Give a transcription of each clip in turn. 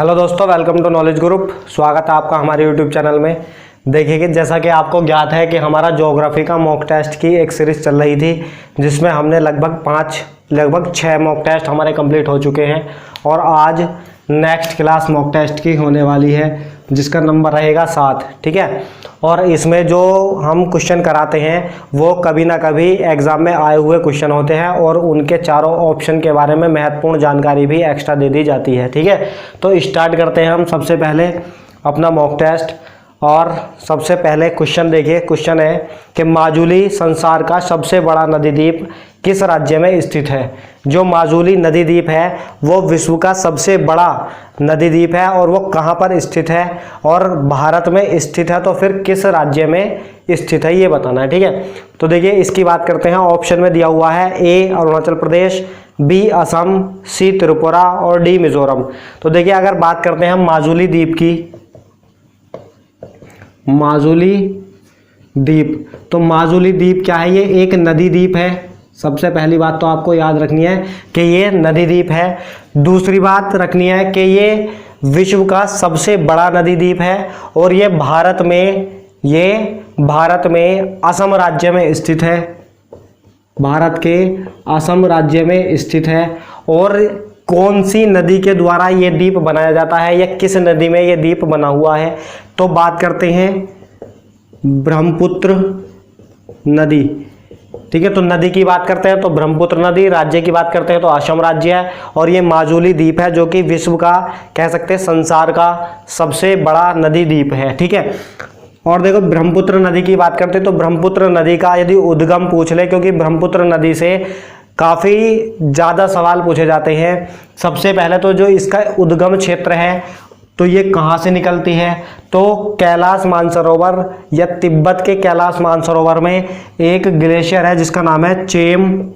Hello दोस्तों, welcome to knowledge group. स्वागत है आपका हमारे यूट्यूब चैनल में। देखिए कि जैसा कि आपको ज्ञात है कि हमारा ज्योग्राफी का मॉक टेस्ट की एक सीरीज़ चल रही थी, जिसमें हमने लगभग 6 मॉक टेस्ट हमारे कंप्लीट हो चुके हैं और आज नेक्स्ट क्लास मॉक टेस्ट की होने वाली है, जिसका नंबर रहेगा 7। ठीक है। और इसमें जो हम क्वेश्चन कराते हैं वो कभी ना कभी एग्ज़ाम में आए हुए क्वेश्चन होते हैं और उनके चारों ऑप्शन के बारे में महत्वपूर्ण जानकारी भी एक्स्ट्रा दे दी जाती है। ठीक है। तो स्टार्ट करते हैं हम सबसे पहले अपना मॉक टेस्ट। और सबसे पहले क्वेश्चन देखिए। क्वेश्चन है कि माजुली संसार का सबसे बड़ा नदी द्वीप किस राज्य में स्थित है। जो माजुली नदी द्वीप है वो विश्व का सबसे बड़ा नदी द्वीप है और वो कहाँ पर स्थित है, और भारत में स्थित है तो फिर किस राज्य में स्थित है ये बताना है। ठीक है। तो देखिए इसकी बात करते हैं। ऑप्शन में दिया हुआ है ए अरुणाचल प्रदेश, बी असम, सी त्रिपुरा और डी मिजोरम। तो देखिए अगर बात करते हैं हम माजुली द्वीप की, माजुली द्वीप, तो माजुली द्वीप क्या है, ये एक नदी द्वीप है। सबसे पहली बात तो आपको याद रखनी है कि ये नदी द्वीप है। दूसरी बात रखनी है कि ये विश्व का सबसे बड़ा नदी द्वीप है और ये भारत में असम राज्य में स्थित है। भारत के असम राज्य में स्थित है। और कौन सी नदी के द्वारा ये द्वीप बनाया जाता है या किस नदी में ये द्वीप बना हुआ है, तो बात करते हैं ब्रह्मपुत्र नदी। ठीक है। तो नदी की बात करते हैं तो ब्रह्मपुत्र नदी, राज्य की बात करते हैं तो असम राज्य है, और ये माजुली द्वीप है जो कि विश्व का, कह सकते हैं संसार का सबसे बड़ा नदी द्वीप है। ठीक है। और देखो ब्रह्मपुत्र नदी की बात करते हैं तो ब्रह्मपुत्र नदी का यदि उद्गम पूछ ले, क्योंकि ब्रह्मपुत्र नदी से काफ़ी ज़्यादा सवाल पूछे जाते हैं। सबसे पहले तो जो इसका उद्गम क्षेत्र है तो ये कहाँ से निकलती है, तो कैलाश मानसरोवर या तिब्बत के कैलाश मानसरोवर में एक ग्लेशियर है जिसका नाम है चेम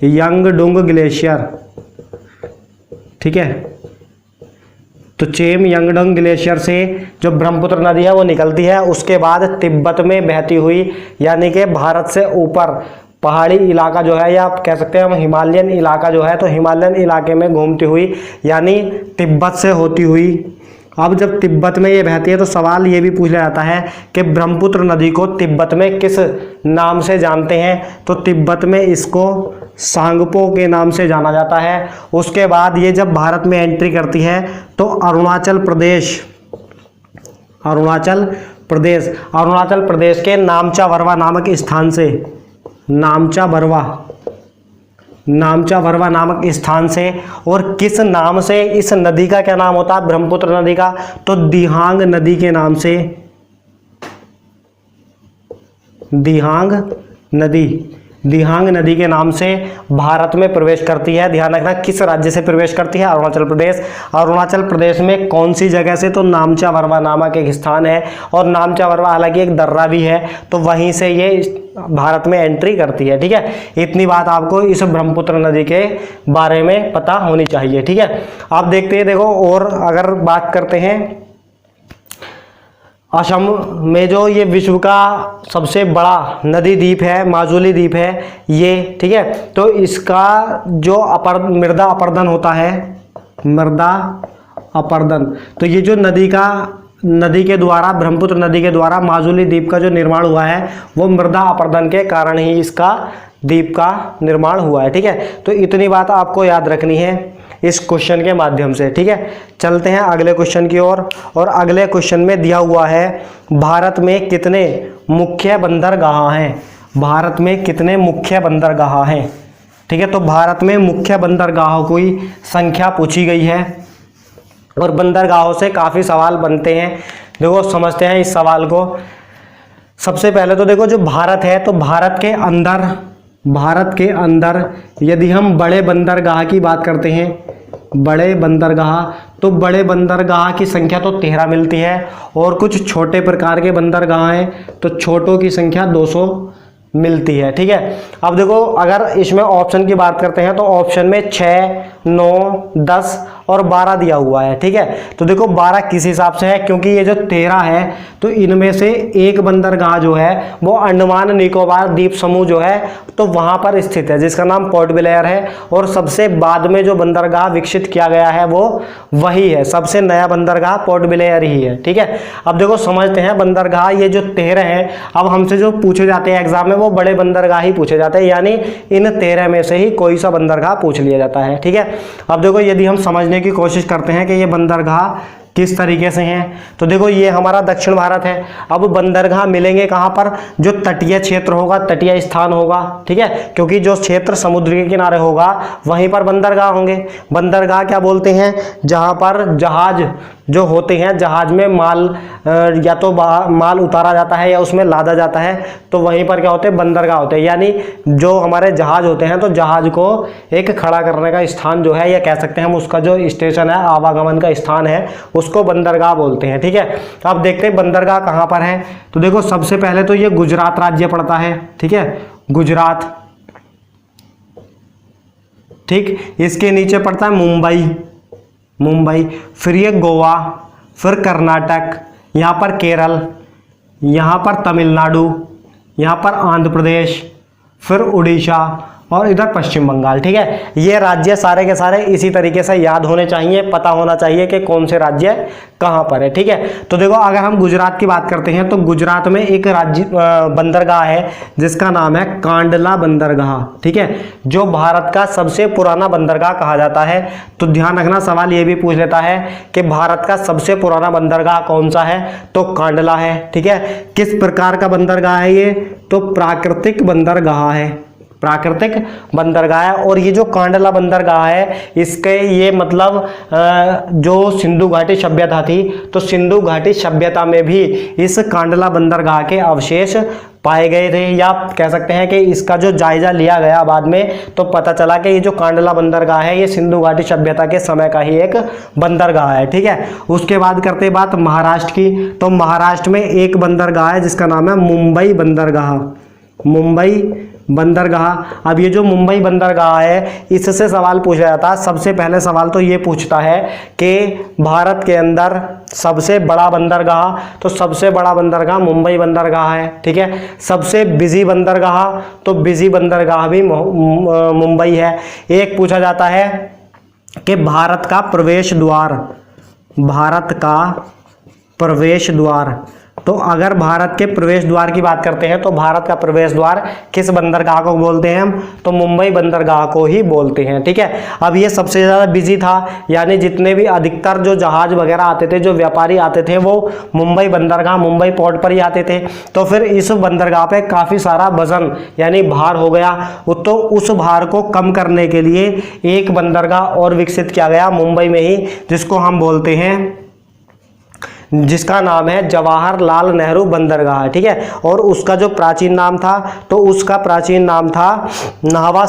यंगडुंग ग्लेशियर। ठीक है। तो चेम यंगडुंग ग्लेशियर से जो ब्रह्मपुत्र नदी है वो निकलती है। उसके बाद तिब्बत में बहती हुई, यानी कि भारत से ऊपर पहाड़ी इलाका जो है, या आप कह सकते हैं हम हिमालयन इलाका जो है, तो हिमालयन इलाके में घूमती हुई यानी तिब्बत से होती हुई, अब जब तिब्बत में ये बहती है तो सवाल ये भी पूछा जाता है कि ब्रह्मपुत्र नदी को तिब्बत में किस नाम से जानते हैं, तो तिब्बत में इसको सांगपो के नाम से जाना जाता है। उसके बाद ये जब भारत में एंट्री करती है तो अरुणाचल प्रदेश के नामचा बरवा नामक स्थान से, नामचा बरवा नामक स्थान से, और किस नाम से इस नदी का क्या नाम होता है ब्रह्मपुत्र नदी का, तो दिहांग नदी के नाम से, दिहांग नदी के नाम से भारत में प्रवेश करती है। ध्यान रखना किस राज्य से प्रवेश करती है, अरुणाचल प्रदेश। अरुणाचल प्रदेश में कौन सी जगह से, तो नामचा बरवा नामक एक स्थान है, और नामचा बरवा हालांकि एक दर्रा भी है, तो वहीं से ये भारत में एंट्री करती है। ठीक है। इतनी बात आपको इस ब्रह्मपुत्र नदी के बारे में पता होनी चाहिए। ठीक है। आप देखते हैं, देखो और अगर बात करते हैं असम में जो ये विश्व का सबसे बड़ा नदी द्वीप है, माजुली द्वीप है ये। ठीक है। तो इसका जो मृदा अपरदन होता है, मृदा अपरदन, तो ये जो नदी के द्वारा, ब्रह्मपुत्र नदी के द्वारा माजुली द्वीप का जो निर्माण हुआ है वो मृदा अपरदन के कारण ही इसका द्वीप का निर्माण हुआ है। ठीक है। तो इतनी बात आपको याद रखनी है इस क्वेश्चन के माध्यम से। ठीक है। चलते हैं अगले क्वेश्चन की ओर। और अगले क्वेश्चन में दिया हुआ है भारत में कितने मुख्य बंदरगाह हैं। भारत में कितने मुख्य बंदरगाह हैं। ठीक है। तो भारत में मुख्य बंदरगाहों की संख्या पूछी गई है और बंदरगाहों से काफ़ी सवाल बनते हैं। देखो समझते हैं इस सवाल को। सबसे पहले तो देखो जो भारत है, तो भारत के अंदर यदि हम बड़े बंदरगाह की बात करते हैं, बड़े बंदरगाह, तो बड़े बंदरगाह की संख्या तो 13 मिलती है, और कुछ छोटे प्रकार के बंदरगाह हैं तो छोटों की संख्या 200 मिलती है। ठीक है। अब देखो अगर इसमें ऑप्शन की बात करते हैं तो ऑप्शन में 6 9, 10 और 12 दिया हुआ है। ठीक है, तो देखो 12 किस हिसाब से है, क्योंकि ये जो 13 है तो इनमें से एक बंदरगाह जो है वो अंडमान निकोबार द्वीप समूह जो है तो वहां पर स्थित है, जिसका नाम पोर्ट ब्लेयर है। और सबसे बाद में जो बंदरगाह विकसित किया गया है वो वही है, सबसे नया बंदरगाह पोर्ट ब्लेयर ही है। ठीक है, अब देखो समझते हैं बंदरगाह ये जो 13 हैं, अब हमसे जो पूछे जाते हैं एग्जाम में वो बड़े बंदरगाह ही पूछे जाते हैं, यानी इन 13 में से ही कोई सा बंदरगाह पूछ लिया जाता है। ठीक है, अब देखो यदि हम समझने की कोशिश करते हैं कि ये बंदरगाह किस तरीके से हैं, तो देखो ये हमारा दक्षिण भारत है। अब बंदरगाह मिलेंगे कहाँ पर, जो तटीय क्षेत्र होगा, तटीय स्थान होगा। ठीक है, क्योंकि जो क्षेत्र समुद्र के किनारे होगा वहीं पर बंदरगाह होंगे। बंदरगाह क्या बोलते हैं, जहाँ पर जहाज जो होते हैं, जहाज में माल या तो माल उतारा जाता है या उसमें लादा जाता है, तो वहीं पर क्या होते हैं, बंदरगाह होते हैं। यानी जो हमारे जहाज होते हैं तो जहाज को एक खड़ा करने का स्थान जो है, या कह सकते हैं हम उसका जो स्टेशन है, आवागमन का स्थान है, उसको बंदरगाह बोलते हैं। ठीक है, तो अब देखते हैं बंदरगाह कहाँ पर है। तो देखो सबसे पहले तो ये गुजरात राज्य पड़ता है। ठीक है, गुजरात। ठीक, इसके नीचे पड़ता है मुंबई, फिर ये गोवा, फिर कर्नाटक, यहाँ पर केरल, यहाँ पर तमिलनाडु, यहाँ पर आंध्र प्रदेश, फिर उड़ीसा और इधर पश्चिम बंगाल। ठीक है, ये राज्य सारे के सारे इसी तरीके से याद होने चाहिए, पता होना चाहिए कि कौन से राज्य कहाँ पर है। ठीक है, तो देखो अगर हम गुजरात की बात करते हैं तो गुजरात में एक राज्य बंदरगाह है जिसका नाम है कांडला बंदरगाह। ठीक है, जो भारत का सबसे पुराना बंदरगाह कहा जाता है। तो ध्यान रखना, सवाल ये भी पूछ लेता है कि भारत का सबसे पुराना बंदरगाह कौन सा है, तो कांडला है। ठीक है, किस प्रकार का बंदरगाह है ये, तो प्राकृतिक बंदरगाह है, प्राकृतिक बंदरगाह है। और ये जो कांडला बंदरगाह है, इसके ये मतलब जो सिंधु घाटी सभ्यता थी, तो सिंधु घाटी सभ्यता में भी इस कांडला बंदरगाह के अवशेष पाए गए थे, या कह सकते हैं कि इसका जो जायजा लिया गया बाद में तो पता चला कि ये जो कांडला बंदरगाह है ये सिंधु घाटी सभ्यता के समय का ही एक बंदरगाह है। ठीक है, उसके बाद करते बात महाराष्ट्र की, तो महाराष्ट्र में एक बंदरगाह है जिसका नाम है मुंबई बंदरगाह। अब ये जो मुंबई बंदरगाह है, इससे सवाल पूछा जाता है। सबसे पहले सवाल तो ये पूछता है कि भारत के अंदर सबसे बड़ा बंदरगाह, तो सबसे बड़ा बंदरगाह मुंबई बंदरगाह है। ठीक है, सबसे बिजी बंदरगाह, तो बिजी बंदरगाह भी मुंबई है। एक पूछा जाता है कि भारत का प्रवेश द्वार, तो अगर भारत के प्रवेश द्वार की बात करते हैं तो भारत का प्रवेश द्वार किस बंदरगाह को बोलते हैं हम, तो मुंबई बंदरगाह को ही बोलते हैं। ठीक है, अब ये सबसे ज़्यादा बिजी था, यानी जितने भी अधिकतर जो जहाज वगैरह आते थे, जो व्यापारी आते थे, वो मुंबई बंदरगाह, मुंबई पोर्ट पर ही आते थे। तो फिर इस बंदरगाह पे काफ़ी सारा वजन यानी भार हो गया, तो उस भार को कम करने के लिए एक बंदरगाह और विकसित किया गया मुंबई में ही, जिसको हम बोलते हैं, जिसका नाम है जवाहरलाल नेहरू बंदरगाह। ठीक है, और उसका जो प्राचीन नाम था, तो उसका प्राचीन नाम था नाहवा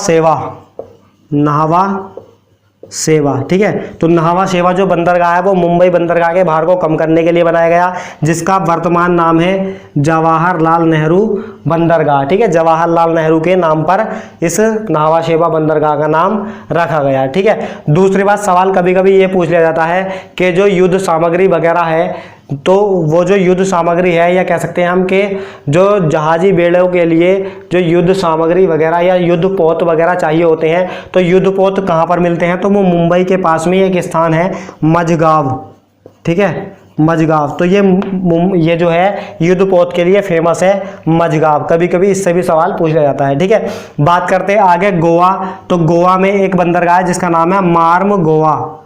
सेवा। ठीक है, तो नाहवा सेवा जो बंदरगाह है वो मुंबई बंदरगाह के भार को कम करने के लिए बनाया गया, जिसका वर्तमान नाम है जवाहरलाल नेहरू बंदरगाह। ठीक है, जवाहरलाल नेहरू के नाम पर इस नाहवा सेवा बंदरगाह का नाम रखा गया। ठीक है, दूसरी बात, सवाल कभी कभी ये पूछ लिया जाता है कि जो युद्ध सामग्री वगैरह है, तो वो जो युद्ध सामग्री है, या कह सकते हैं हम कि जो जहाजी बेड़ों के लिए जो युद्ध सामग्री वगैरह या युद्ध पोत वगैरह चाहिए होते हैं, तो युद्ध पोत कहाँ पर मिलते हैं, तो वो मुंबई के पास में एक स्थान है मझगांव। ठीक है, मझगांव, तो ये जो है युद्ध पोत के लिए फेमस है मझगांव। कभी कभी इससे भी सवाल पूछ लिया जाता है। ठीक है, बात करते हैं आगे गोवा, तो गोवा में एक बंदरगाह है जिसका नाम है मार्म गोवा।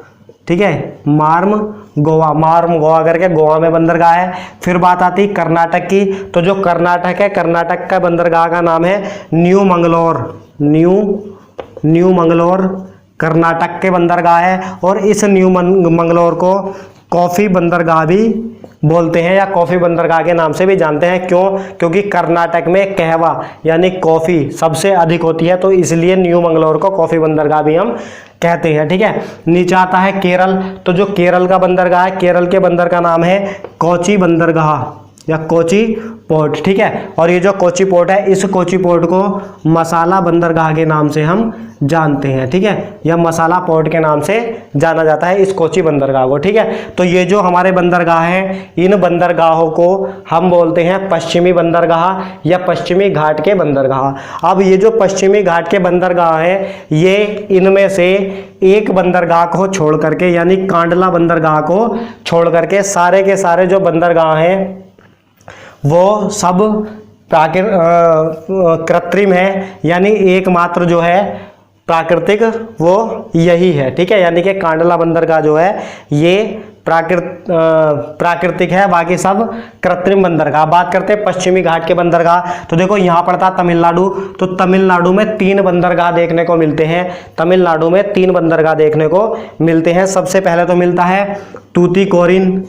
ठीक है, मार्म गोवा करके गोवा में बंदरगाह है। फिर बात आती है कर्नाटक की, तो जो कर्नाटक है, कर्नाटक का बंदरगाह का नाम है न्यू मंगलोर कर्नाटक के बंदरगाह है। और इस न्यू मंगलोर को कॉफ़ी बंदरगाह भी बोलते हैं, या कॉफ़ी बंदरगाह के नाम से भी जानते हैं। क्यों? क्योंकि कर्नाटक में कहवा यानी कॉफ़ी सबसे अधिक होती है, तो इसलिए न्यू मंगलोर को कॉफ़ी बंदरगाह भी हम कहते हैं। ठीक है, नीचे आता है केरल, तो जो केरल का बंदरगाह है, केरल के बंदर का नाम है कोची बंदरगाह। या कोची पोर्ट, ठीक है। और ये जो कोची पोर्ट है, इस कोची पोर्ट को मसाला बंदरगाह के नाम से हम जानते हैं, ठीक है। यह मसाला पोर्ट के नाम से जाना जाता है इस कोची बंदरगाह को, ठीक है। तो ये जो हमारे बंदरगाह हैं, इन बंदरगाहों को हम बोलते हैं पश्चिमी बंदरगाह या पश्चिमी घाट के बंदरगाह। अब ये जो पश्चिमी घाट के बंदरगाह है, ये इनमें से एक बंदरगाह को छोड़ करके, यानी कांडला बंदरगाह को छोड़ करके सारे के सारे जो बंदरगाह हैं वो सब कृत्रिम है, यानी एकमात्र जो है प्राकृतिक वो यही है, ठीक है। यानी कि कांडला बंदरगाह जो है ये प्राकृतिक है, बाकी सब कृत्रिम बंदरगाह। बात करते हैं पश्चिमी घाट के बंदरगाह, तो देखो यहाँ पड़ता तमिलनाडु, तो तमिलनाडु में 3 बंदरगाह देखने को मिलते हैं। तमिलनाडु में 3 बंदरगाह देखने को मिलते हैं। सबसे पहले तो मिलता है तूतीकोरिन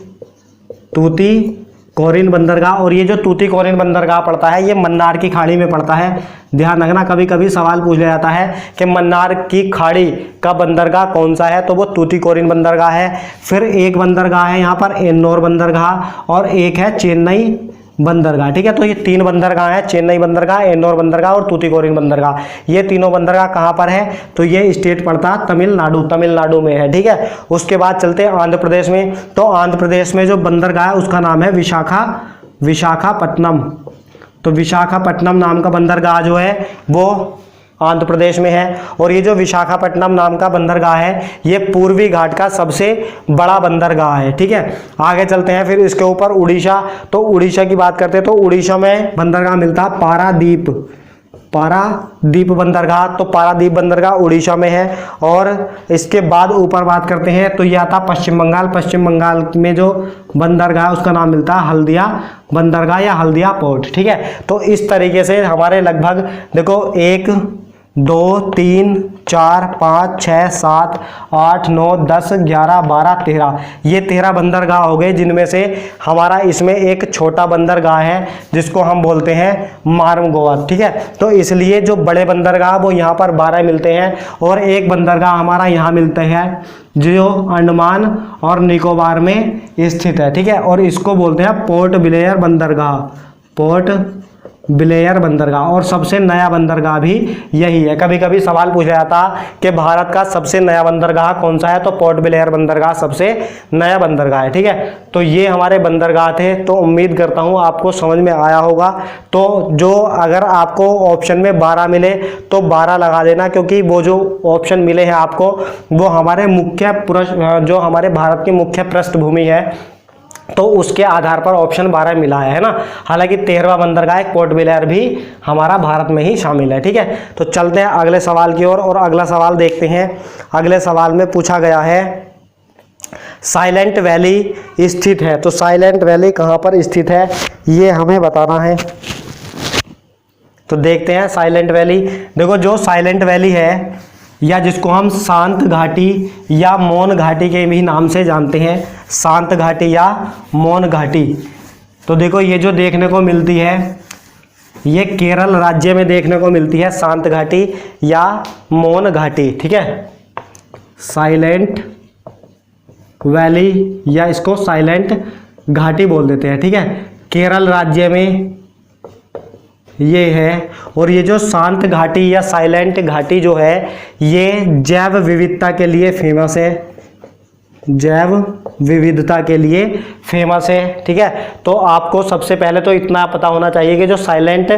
बंदरगाह, और ये जो तूतीकोरिन बंदरगाह पड़ता है ये मन्नार की खाड़ी में पड़ता है। ध्यान रखना, कभी कभी सवाल पूछ लिया जाता है कि मन्नार की खाड़ी का बंदरगाह कौन सा है, तो वो तूतीकोरिन बंदरगाह है। फिर एक बंदरगाह है यहाँ पर एन्नोर बंदरगाह, और एक है चेन्नई बंदरगाह, ठीक है। तो ये 3 बंदरगाह हैं, चेन्नई बंदरगाह, एन्नोर बंदरगाह और तूतीकोरिन बंदरगाह। ये तीनों बंदरगाह कहाँ पर है, तो ये स्टेट पड़ता तमिलनाडु में है, ठीक है। उसके बाद चलते हैं आंध्र प्रदेश में, तो आंध्र प्रदेश में जो बंदरगाह है उसका नाम है विशाखापट्टनम। तो विशाखापट्टनम नाम का बंदरगाह जो है वो आंध्र प्रदेश में है। और ये जो विशाखापट्टनम नाम का बंदरगाह है ये पूर्वी घाट का सबसे बड़ा बंदरगाह है, ठीक है। आगे चलते हैं फिर इसके ऊपर उड़ीसा, तो उड़ीसा की बात करते हैं, तो उड़ीसा में बंदरगाह मिलता है पारादीप बंदरगाह। तो पारादीप बंदरगाह उड़ीसा में है। और इसके बाद ऊपर बात करते हैं तो यह आता पश्चिम बंगाल में जो बंदरगाह है उसका नाम मिलता है हल्दिया बंदरगाह या हल्दिया पोर्ट, ठीक है। तो इस तरीके से हमारे लगभग देखो 1 2 3 4 5 6 7 8 9 10 11 12 13, ये 13 बंदरगाह हो गए, जिनमें से हमारा इसमें एक छोटा बंदरगाह है जिसको हम बोलते हैं मार्मगोआ, ठीक है। तो इसलिए जो बड़े बंदरगाह वो यहाँ पर 12 मिलते हैं, और एक बंदरगाह हमारा यहाँ मिलता है जो अंडमान और निकोबार में स्थित है, ठीक है। और इसको बोलते हैं पोर्ट ब्लेयर बंदरगाह, और सबसे नया बंदरगाह भी यही है। कभी कभी सवाल पूछा जाता कि भारत का सबसे नया बंदरगाह कौन सा है, तो पोर्ट ब्लेयर बंदरगाह सबसे नया बंदरगाह है, ठीक है। तो ये हमारे बंदरगाह थे, तो उम्मीद करता हूँ आपको समझ में आया होगा। तो जो अगर आपको ऑप्शन में 12 मिले तो 12 लगा देना, क्योंकि वो जो ऑप्शन मिले हैं आपको वो हमारे जो हमारे भारत की मुख्य पृष्ठभूमि है तो उसके आधार पर ऑप्शन 12 मिला है ना। हालांकि 13वां बंदरगाह पोर्ट ब्लेयर भी हमारा भारत में ही शामिल है, ठीक है। तो चलते हैं अगले सवाल की ओर, और अगला सवाल देखते हैं। अगले सवाल में पूछा गया है साइलेंट वैली स्थित है, तो साइलेंट वैली कहाँ पर स्थित है ये हमें बताना है। तो देखते हैं साइलेंट वैली। देखो जो साइलेंट वैली है, या जिसको हम शांत घाटी या मौन घाटी के भी नाम से जानते हैं, शांत घाटी या मौन घाटी, तो देखो ये जो देखने को मिलती है ये केरल राज्य में देखने को मिलती है, शांत घाटी या मौन घाटी, ठीक है। साइलेंट वैली या इसको साइलेंट घाटी बोल देते हैं, ठीक है। केरल राज्य में ये है। और ये जो शांत घाटी या साइलेंट घाटी जो है ये जैव विविधता के लिए फेमस है, जैव विविधता के लिए फेमस है, ठीक है। तो आपको सबसे पहले तो इतना पता होना चाहिए कि जो साइलेंट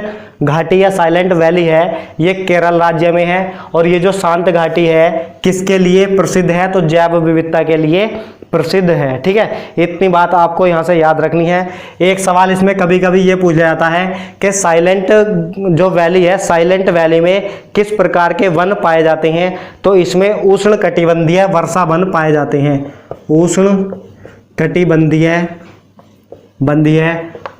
घाटी या साइलेंट वैली है ये केरल राज्य में है, और ये जो शांत घाटी है किसके लिए प्रसिद्ध है, तो जैव विविधता के लिए प्रसिद्ध है, ठीक है। इतनी बात आपको यहाँ से याद रखनी है। एक सवाल इसमें कभी कभी ये पूछा जाता है कि साइलेंट जो वैली है, साइलेंट वैली में किस प्रकार के वन पाए जाते हैं, तो इसमें उष्ण कटिबंधीय वर्षा वन पाए जाते हैं, उष्ण कटिबंधीय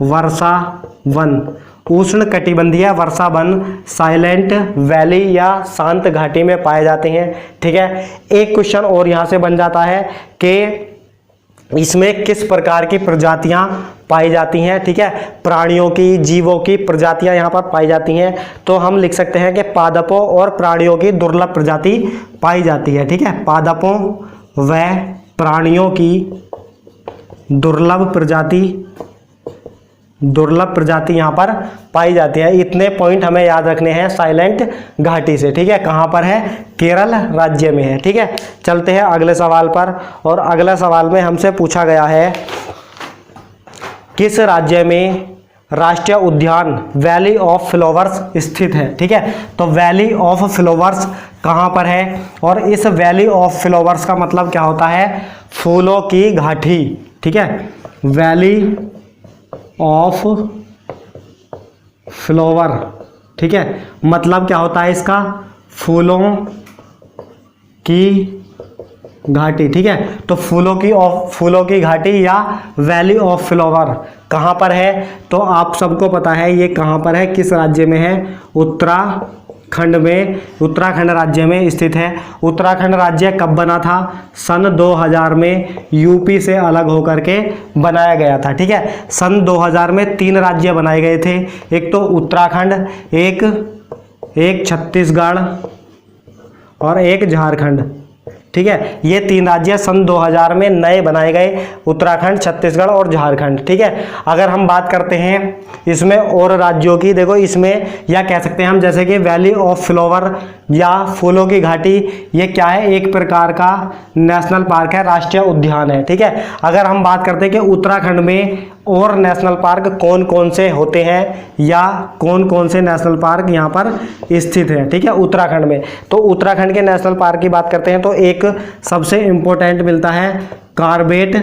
वर्षा वन, उष्ण कटिबंधीय वर्षा वन साइलेंट वैली या शांत घाटी में पाए जाते हैं, ठीक है। एक क्वेश्चन और यहाँ से बन जाता है कि इसमें किस प्रकार की प्रजातियां पाई जाती हैं, ठीक है। प्राणियों की, जीवों की प्रजातियां यहाँ पर पाई जाती हैं, तो हम लिख सकते हैं कि पादपों और प्राणियों की दुर्लभ प्रजाति पाई जाती है, ठीक है। पादपों व प्राणियों की दुर्लभ प्रजाति दुर्लभ प्रजाति यहाँ पर पाई जाती है। इतने पॉइंट हमें याद रखने हैं साइलेंट घाटी से, ठीक है। कहाँ पर है? केरल राज्य में है, ठीक है। चलते हैं अगले सवाल पर, और अगला सवाल में हमसे पूछा गया है किस राज्य में राष्ट्रीय उद्यान वैली ऑफ फ्लावर्स स्थित है, ठीक है। तो वैली ऑफ फ्लावर्स कहाँ पर है? और इस वैली ऑफ फ्लावर्स का मतलब क्या होता है? फूलों की घाटी, ठीक है। वैली ऑफ फ्लावर, ठीक है, मतलब क्या होता है इसका? फूलों की घाटी, ठीक है। तो फूलों की घाटी या वैली ऑफ फ्लावर कहाँ पर है? तो आप सबको पता है ये कहाँ पर है, किस राज्य में है? उत्तराखंड में, उत्तराखंड राज्य में स्थित है। उत्तराखंड राज्य कब बना था? सन 2000 में यूपी से अलग होकर के बनाया गया था, ठीक है। सन 2000 में 3 राज्य बनाए गए थे, एक तो उत्तराखंड, एक छत्तीसगढ़ और एक झारखंड, ठीक है। ये 3 राज्य सन 2000 में नए बनाए गए, उत्तराखंड, छत्तीसगढ़ और झारखंड, ठीक है। अगर हम बात करते हैं इसमें और राज्यों की, देखो इसमें या कह सकते हैं हम जैसे कि वैली ऑफ फ्लावर या फूलों की घाटी, ये क्या है? एक प्रकार का नेशनल पार्क है, राष्ट्रीय उद्यान है, ठीक है। अगर हम बात करते हैं कि उत्तराखंड में और नेशनल पार्क कौन कौन से होते हैं या कौन कौन से नेशनल पार्क यहाँ पर स्थित है, ठीक है, उत्तराखंड में, तो उत्तराखंड के नेशनल पार्क की बात करते हैं तो एक सबसे इम्पोर्टेंट मिलता है कॉर्बेट,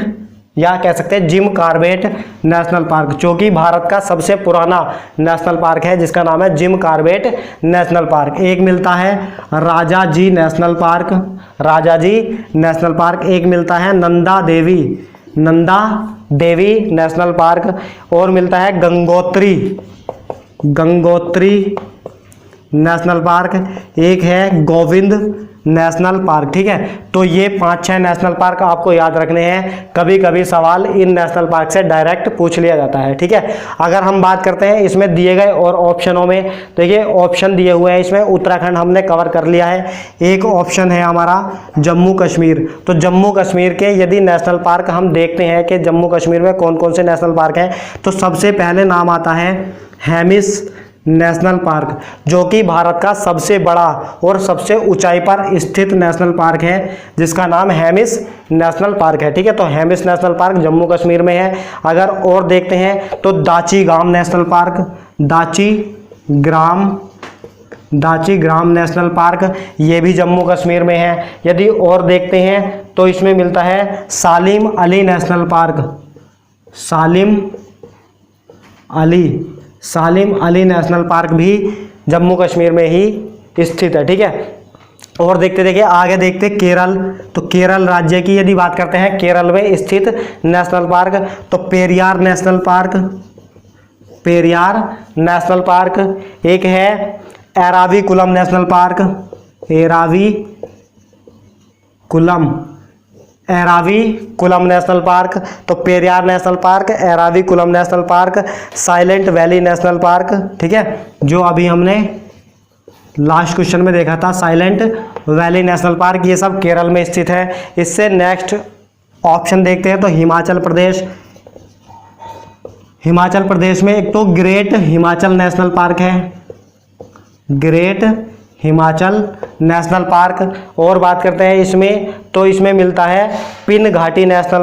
या कह सकते हैं जिम कॉर्बेट नेशनल पार्क, जो कि भारत का सबसे पुराना नेशनल पार्क है, जिसका नाम है जिम कॉर्बेट नेशनल पार्क। एक मिलता है Rajaji national park, Rajaji national park. एक मिलता है नंदा देवी नेशनल पार्क, और मिलता है गंगोत्री नेशनल पार्क। एक है गोविंद नेशनल पार्क, ठीक है। तो ये 5-6 नेशनल पार्क आपको याद रखने हैं, कभी कभी सवाल इन नेशनल पार्क से डायरेक्ट पूछ लिया जाता है, ठीक है। अगर हम बात करते हैं इसमें दिए गए और ऑप्शनों में, तो ये ऑप्शन दिए हुए हैं इसमें, उत्तराखंड हमने कवर कर लिया है। एक ऑप्शन है हमारा जम्मू कश्मीर, तो जम्मू कश्मीर के यदि नेशनल पार्क हम देखते हैं कि जम्मू कश्मीर में कौन कौन से नेशनल पार्क हैं, तो सबसे पहले नाम आता है हेमिस नेशनल पार्क, जो कि भारत का सबसे बड़ा और सबसे ऊंचाई पर स्थित नेशनल पार्क है, जिसका नाम हेमिस नेशनल पार्क है, ठीक है। तो हेमिस नेशनल पार्क जम्मू कश्मीर में है। अगर और देखते हैं तो दाची-ग्राम नेशनल पार्क, दाची-ग्राम नेशनल पार्क, ये भी जम्मू कश्मीर में है। यदि और देखते हैं तो इसमें मिलता है सालिम अली नेशनल पार्क, सालिम अली नेशनल पार्क भी जम्मू कश्मीर में ही स्थित है, ठीक है। और देखिए आगे देखते केरल, तो केरल राज्य की यदि बात करते हैं, केरल में स्थित नेशनल पार्क, तो पेरियार नेशनल पार्क। एक है Eravikulam national park, Eravikulam national park, तो Periyar national park, Eravikulam national park, Silent Valley national park, ठीक है, जो अभी हमने लास्ट क्वेश्चन में देखा था, साइलेंट वैली नेशनल पार्क, ये सब केरल में स्थित है। इससे नेक्स्ट ऑप्शन देखते हैं तो हिमाचल प्रदेश में एक तो ग्रेट हिमाचल नेशनल पार्क है, ग्रेट हिमाचल नेशनल पार्क। और बात करते हैं इसमें, तो इसमें मिलता है पिन घाटी नेशनल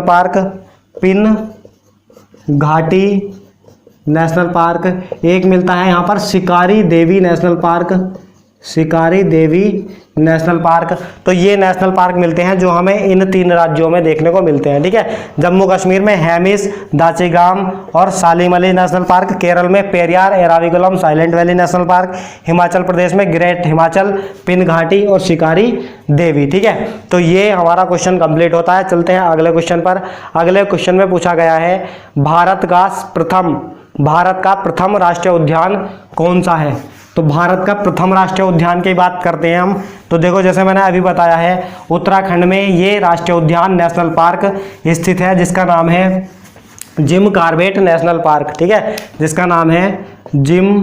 पार्क। एक मिलता है यहाँ पर शिकारी देवी नेशनल पार्क। तो ये नेशनल पार्क मिलते हैं जो हमें इन 3 राज्यों में देखने को मिलते हैं, ठीक है। जम्मू कश्मीर में हेमिस, दाची-ग्राम और सालिम अली नेशनल पार्क, केरल में Periyar, Eravikulam, Silent Valley national park, Himachal Pradesh में ग्रेट हिमाचल, पिन घाटी और शिकारी देवी, ठीक है। तो ये हमारा क्वेश्चन कंप्लीट होता है। चलते हैं अगले क्वेश्चन पर। अगले क्वेश्चन में पूछा गया है भारत का प्रथम राष्ट्रीय उद्यान कौन सा है। तो भारत का प्रथम राष्ट्रीय उद्यान की बात करते हैं हम, तो देखो जैसे मैंने अभी बताया है, उत्तराखंड में ये राष्ट्रीय उद्यान नेशनल पार्क स्थित है, जिसका नाम है जिम कॉर्बेट नेशनल पार्क, ठीक है, जिसका नाम है जिम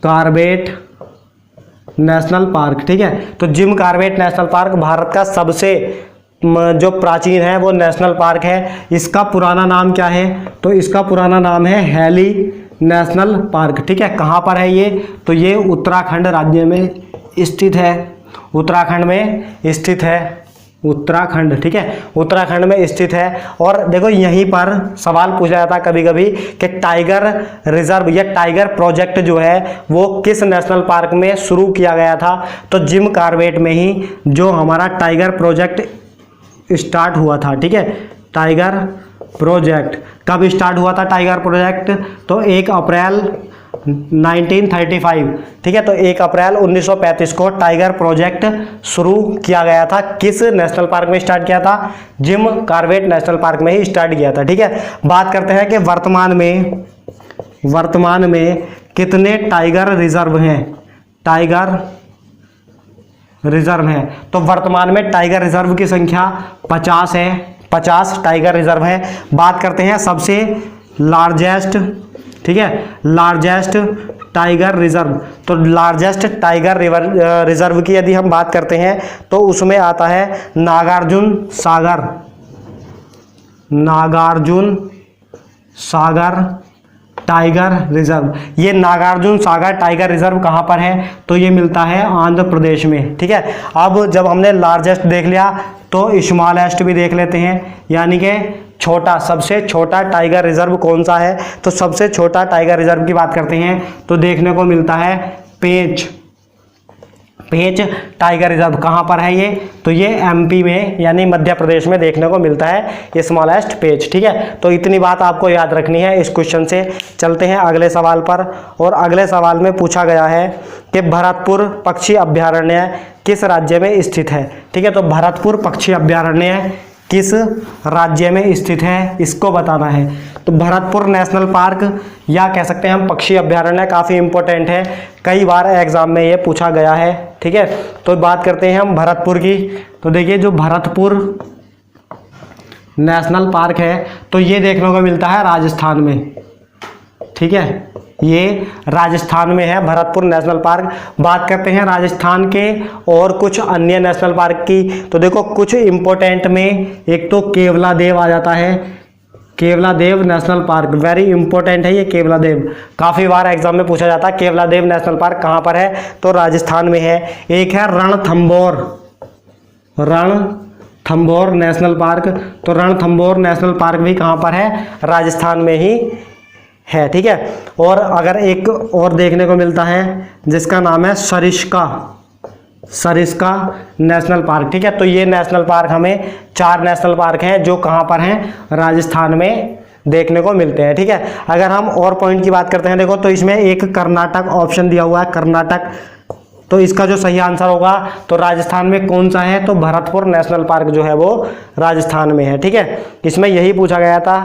कॉर्बेट नेशनल पार्क, ठीक है। तो Jim Corbett national park Bharat का सबसे जो प्राचीन है वो नेशनल पार्क है। इसका पुराना नाम क्या है? तो इसका पुराना नाम है हैली नेशनल पार्क। ठीक है, कहाँ पर है ये? तो ये उत्तराखंड राज्य में स्थित है, उत्तराखंड में स्थित है, उत्तराखंड। ठीक है, उत्तराखंड में स्थित है। और देखो यहीं पर सवाल पूछा जाता है कभी कभी कि टाइगर रिजर्व या टाइगर प्रोजेक्ट जो है वो किस नेशनल पार्क में शुरू किया गया था? तो जिम कॉर्बेट में ही जो हमारा टाइगर प्रोजेक्ट स्टार्ट हुआ था। ठीक है, टाइगर प्रोजेक्ट कब स्टार्ट हुआ था टाइगर प्रोजेक्ट? तो 1 अप्रैल 1935। ठीक है, तो 1 अप्रैल 1935 को टाइगर प्रोजेक्ट शुरू किया गया था। किस नेशनल पार्क में स्टार्ट किया था? जिम कॉर्बेट नेशनल पार्क में ही स्टार्ट किया था। ठीक है, बात करते हैं कि वर्तमान में कितने टाइगर रिजर्व हैं? टाइगर रिजर्व हैं, तो वर्तमान में टाइगर रिजर्व की संख्या 50 है, 50 टाइगर रिजर्व है। बात करते हैं सबसे लार्जेस्ट, ठीक है, लार्जेस्ट टाइगर रिजर्व। तो लार्जेस्ट टाइगर रिजर्व की यदि हम बात करते हैं तो उसमें आता है नागार्जुन सागर, नागार्जुन सागर टाइगर रिजर्व। ये नागार्जुन सागर टाइगर रिजर्व कहाँ पर है? तो ये मिलता है आंध्र प्रदेश में। ठीक है, अब जब हमने लार्जेस्ट देख लिया तो स्मॉलेस्ट भी देख लेते हैं, यानी कि छोटा, सबसे छोटा टाइगर रिजर्व कौन सा है? तो सबसे छोटा टाइगर रिजर्व की बात करते हैं तो देखने को मिलता है पेंच, पेंच टाइगर रिजर्व। कहाँ पर है ये? तो ये एमपी में यानी मध्य प्रदेश में देखने को मिलता है स्मॉलेस्ट पेंच। ठीक है, तो इतनी बात आपको याद रखनी है इस क्वेश्चन से। चलते हैं अगले सवाल पर, और अगले सवाल में पूछा गया है कि भरतपुर पक्षी अभयारण्य किस राज्य में स्थित है? ठीक है, तो भरतपुर पक्षी अभयारण्य किस राज्य में स्थित है इसको बताना है। तो भरतपुर नेशनल पार्क या कह सकते हैं हम पक्षी अभयारण्य, काफ़ी इंपॉर्टेंट है, कई बार एग्जाम में ये पूछा गया है। ठीक है, तो बात करते हैं हम भरतपुर की। तो देखिए जो भरतपुर नेशनल पार्क है तो ये देखने को मिलता है राजस्थान में। ठीक है, ये राजस्थान में है भरतपुर नेशनल पार्क। बात करते हैं राजस्थान के और कुछ अन्य नेशनल पार्क की। तो देखो कुछ इंपॉर्टेंट में एक तो केवलादेव आ जाता है, Keoladeo national park, very important है ये केवलादेव, काफ़ी बार एग्जाम में पूछा जाता है। केवलादेव नेशनल पार्क कहाँ पर है? तो राजस्थान में है। एक है रणथंभौर, रणथंभौर नेशनल पार्क, तो रणथंभौर नेशनल पार्क भी कहाँ पर है? राजस्थान में ही है। ठीक है, और अगर एक और देखने को मिलता है जिसका नाम है सरिस्का, सरिस्का नेशनल पार्क। ठीक है, तो ये नेशनल पार्क हमें 4 नेशनल पार्क हैं जो कहाँ पर हैं? राजस्थान में देखने को मिलते हैं। ठीक है, अगर हम और पॉइंट की बात करते हैं देखो तो इसमें एक कर्नाटक ऑप्शन दिया हुआ है, कर्नाटक, तो इसका जो सही आंसर होगा तो राजस्थान में कौन सा है? तो भरतपुर नेशनल पार्क जो है वो राजस्थान में है। ठीक है, इसमें यही पूछा गया था।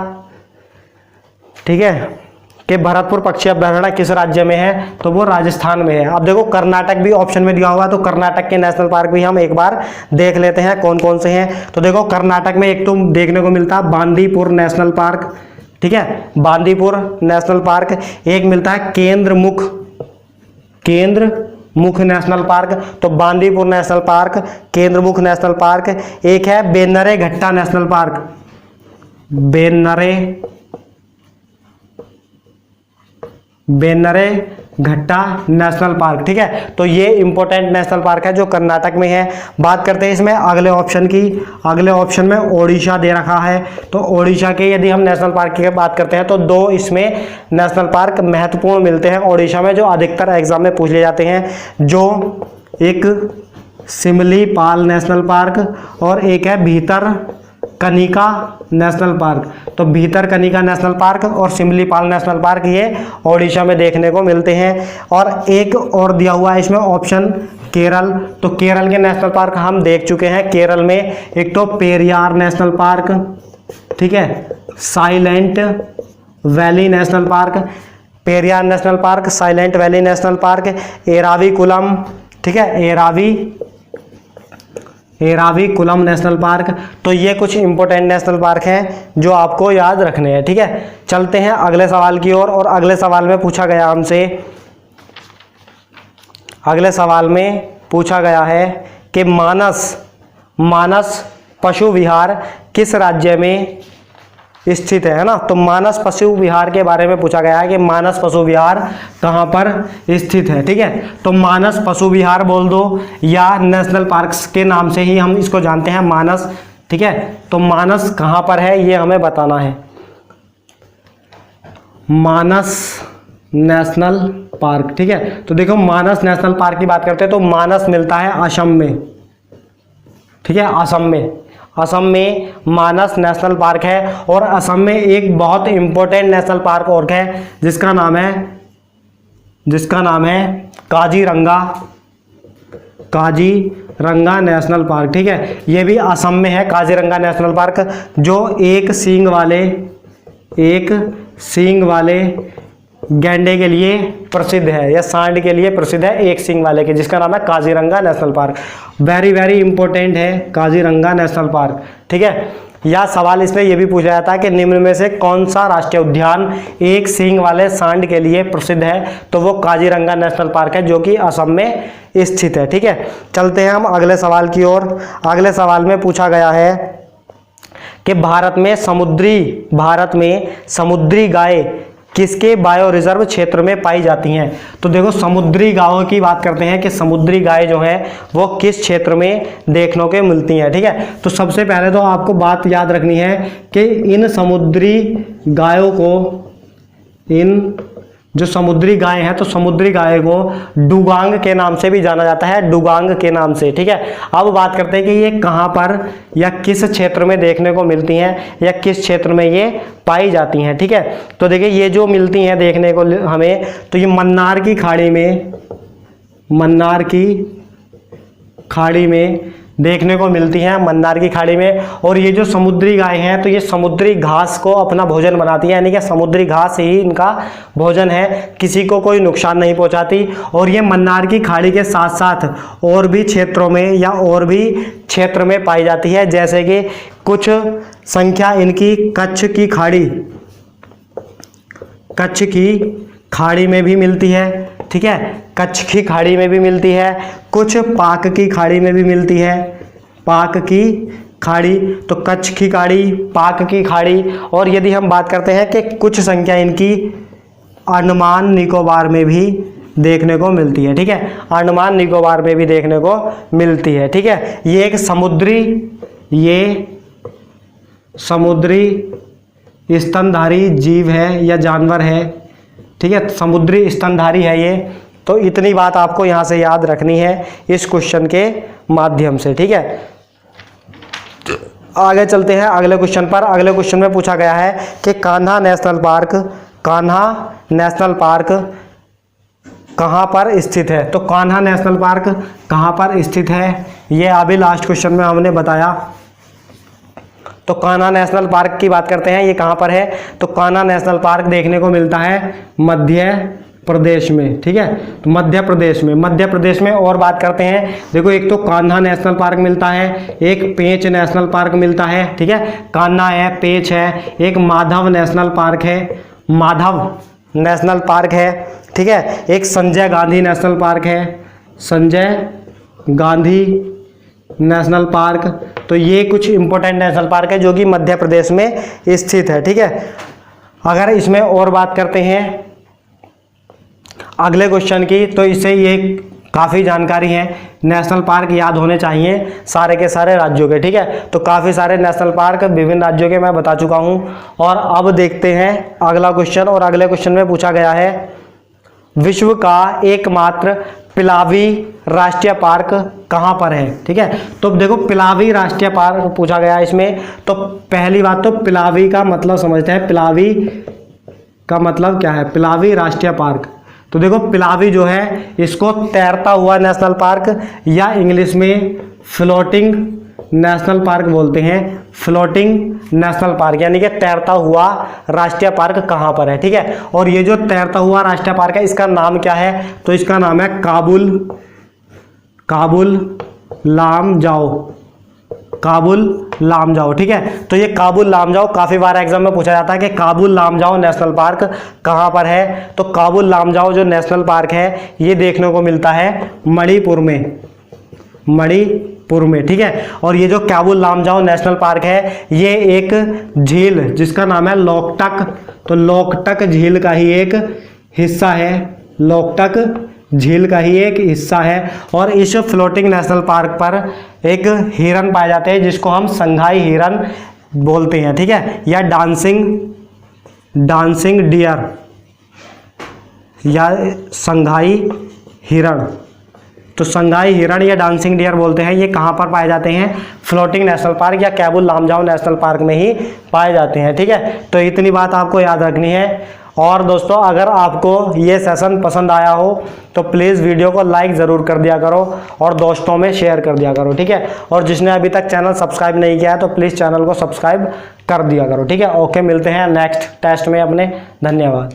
ठीक है, कि भरतपुर पक्षी अभयारण्य किस राज्य में है? तो वो राजस्थान में है। अब देखो कर्नाटक भी ऑप्शन में दिया हुआ, तो कर्नाटक के नेशनल पार्क भी हम एक बार देख लेते हैं कौन कौन से हैं। तो देखो कर्नाटक में एक तो देखने को मिलता है बांदीपुर नेशनल पार्क। ठीक है, बांदीपुर नेशनल पार्क। एक मिलता है केंद्रमुख, केंद्रमुख नेशनल पार्क, तो Bandipur national park, Kendramukh national park. एक है बेन्नरे घट्टा नेशनल पार्क, बेन्नरे घट्टा नेशनल पार्क। ठीक है, तो ये इंपॉर्टेंट नेशनल पार्क है जो कर्नाटक में है। बात करते हैं इसमें अगले ऑप्शन की। अगले ऑप्शन में ओडिशा दे रखा है, तो ओडिशा के यदि हम नेशनल पार्क की बात करते हैं तो 2 इसमें नेशनल पार्क महत्वपूर्ण मिलते हैं ओडिशा में जो अधिकतर एग्जाम में पूछ ले जाते हैं, जो एक सिमलीपाल नेशनल पार्क और एक है भीतर कनिका नेशनल पार्क। तो भीतर कनिका नेशनल पार्क और सिमलीपाल नेशनल पार्क ये ओडिशा में देखने को मिलते हैं। और एक और दिया हुआ है इसमें ऑप्शन केरल, तो केरल के नेशनल पार्क हम देख चुके हैं। केरल में एक तो पेरियार नेशनल पार्क, ठीक है, silent Valley national park, Periyar national park, Silent Valley national park, Eravikulam, ठीक है, एराविकुलम नेशनल पार्क। तो ये कुछ इंपॉर्टेंट नेशनल पार्क हैं जो आपको याद रखने हैं। ठीक है, चलते हैं अगले सवाल की ओर। और अगले सवाल में पूछा गया हमसे, अगले सवाल में पूछा गया है कि मानस पशु विहार किस राज्य में स्थित है ना। तो मानस पशु विहार के बारे में पूछा गया है कि मानस पशु विहार कहाँ पर स्थित है। ठीक है, तो मानस पशु विहार बोल दो या नेशनल पार्क्स के नाम से ही हम इसको जानते हैं, मानस। ठीक है, तो मानस कहाँ पर है ये हमें बताना है। मानस नेशनल पार्क। ठीक है, तो देखो मानस नेशनल पार्क की बात करते हैं तो मानस मिलता है असम में। ठीक है, असम में मानस नेशनल पार्क है। और असम में एक बहुत इंपॉर्टेंट नेशनल पार्क और है जिसका नाम है काजीरंगा नेशनल पार्क। ठीक है, ये भी असम में है काजीरंगा नेशनल पार्क, जो एक सींग वाले गैंडे के लिए प्रसिद्ध है या सांड के लिए प्रसिद्ध है, एक सींग वाले के, जिसका नाम है Kaziranga national park. Very very important है काजीरंगा नेशनल पार्क। ठीक है, या सवाल इसमें यह भी पूछा जाता है कि निम्न में से कौन सा राष्ट्रीय उद्यान एक सींग वाले सांड के लिए प्रसिद्ध है, तो वो काजीरंगा नेशनल पार्क है जो कि असम में स्थित है। ठीक है, चलते हैं हम अगले सवाल की ओर। अगले सवाल में पूछा गया है कि भारत में समुद्री गाय किसके बायो रिजर्व क्षेत्र में पाई जाती हैं। तो देखो समुद्री गायों की बात करते हैं कि समुद्री गाय जो है वो किस क्षेत्र में देखने को मिलती हैं। ठीक है, तो सबसे पहले तो आपको बात याद रखनी है कि इन समुद्री गायों को, इन जो समुद्री गाय हैं तो समुद्री गाय को डुगांग के नाम से भी जाना जाता है, डुगांग के नाम से। ठीक है, अब बात करते हैं कि ये कहाँ पर या किस क्षेत्र में देखने को मिलती हैं या किस क्षेत्र में ये पाई जाती हैं। ठीक है, तो देखिए ये जो मिलती हैं देखने को हमें, तो ये मन्नार की खाड़ी में देखने को मिलती हैं, मन्नार की खाड़ी में। और ये जो समुद्री गाय हैं तो ये समुद्री घास को अपना भोजन बनाती है, यानी कि समुद्री घास ही इनका भोजन है, किसी को कोई नुकसान नहीं पहुंचाती। और ये मन्नार की खाड़ी के साथ साथ और भी क्षेत्रों में या और भी क्षेत्र में पाई जाती है, जैसे कि कुछ संख्या इनकी कच्छ की खाड़ी में भी मिलती है। ठीक है, कच्छ की खाड़ी में भी मिलती है, कुछ पाक की खाड़ी में भी मिलती है, पाक की खाड़ी, तो कच्छ की खाड़ी, पाक की खाड़ी। और यदि हम बात करते हैं कि कुछ संख्या इनकी अंडमान निकोबार में भी देखने को मिलती है। ठीक है, अंडमान निकोबार में भी देखने को मिलती है। ठीक है, ये एक समुद्री स्तनधारी जीव है या जानवर है। ठीक है, समुद्री स्तनधारी है ये। तो इतनी बात आपको यहाँ से याद रखनी है इस क्वेश्चन के माध्यम से। ठीक है, आगे चलते हैं अगले क्वेश्चन पर। अगले क्वेश्चन में पूछा गया है कि कान्हा नेशनल पार्क कहाँ पर स्थित है। तो कान्हा नेशनल पार्क कहाँ पर स्थित है ये अभी लास्ट क्वेश्चन में हमने बताया। तो कान्हा नेशनल पार्क की बात करते हैं, ये कहाँ पर है। तो कान्हा नेशनल पार्क देखने को मिलता है मध्य प्रदेश में। ठीक है, तो मध्य प्रदेश में और बात करते हैं। देखो एक तो कान्हा नेशनल पार्क मिलता है, एक पेंच नेशनल पार्क मिलता है। ठीक है, कान्हा है, पेंच है, एक माधव नेशनल पार्क है। ठीक है, एक संजय गांधी नेशनल पार्क है, संजय गांधी नेशनल पार्क। तो ये कुछ इंपॉर्टेंट नेशनल पार्क है जो कि मध्य प्रदेश में स्थित है। ठीक है, अगर इसमें और बात करते हैं अगले क्वेश्चन की, तो इससे ये काफ़ी जानकारी है। नेशनल पार्क याद होने चाहिए सारे के सारे राज्यों के। ठीक है, तो काफ़ी सारे नेशनल पार्क विभिन्न राज्यों के मैं बता चुका हूँ। और अब देखते हैं अगला क्वेश्चन। और अगले क्वेश्चन में पूछा गया है विश्व का एकमात्र पिलावी राष्ट्रीय पार्क कहाँ पर है। ठीक है, तो देखो पिलावी राष्ट्रीय पार्क पूछा गया है इसमें। तो पहली बात तो पिलावी का मतलब समझते हैं, पिलावी का मतलब क्या है, पिलावी राष्ट्रीय पार्क। तो देखो पिलावी जो है इसको तैरता हुआ नेशनल पार्क या इंग्लिश में फ्लोटिंग नेशनल पार्क बोलते हैं, फ्लोटिंग नेशनल पार्क, यानी कि तैरता हुआ राष्ट्रीय पार्क कहाँ पर है। ठीक है, और ये जो तैरता हुआ राष्ट्रीय पार्क है इसका नाम क्या है। तो इसका नाम है काबुल लामजाओ। ठीक है, तो ये काबुल लामजाओ काफ़ी बार एग्जाम में पूछा जाता है कि काबुल लामजाओ नेशनल पार्क कहाँ पर है। तो काबुल लामजाओ जो नेशनल पार्क है ये देखने को मिलता है मणिपुर में। पूर्व में, ठीक है। और ये जो कैबुल लामजाओ नेशनल पार्क है ये एक झील जिसका नाम है लोकटक, तो लोकटक झील का ही एक हिस्सा है, लोकटक झील का ही एक हिस्सा है। और इस फ्लोटिंग नेशनल पार्क पर एक हिरन पाए जाते हैं जिसको हम संघाई हिरन बोलते हैं, ठीक है, या डांसिंग डियर या संघाई हिरण। तो संघाई हिरण या डांसिंग डियर बोलते हैं, ये कहाँ पर पाए जाते हैं, फ्लोटिंग नेशनल पार्क या कैबुल लामजाओ नेशनल पार्क में ही पाए जाते हैं, ठीक है। तो इतनी बात आपको याद रखनी है। और दोस्तों अगर आपको ये सेशन पसंद आया हो तो प्लीज़ वीडियो को लाइक ज़रूर कर दिया करो और दोस्तों में शेयर कर दिया करो, ठीक है। और जिसने अभी तक चैनल सब्सक्राइब नहीं किया है तो प्लीज़ चैनल को सब्सक्राइब कर दिया करो, ठीक है। ओके, मिलते हैं नेक्स्ट टेस्ट में अपने। धन्यवाद।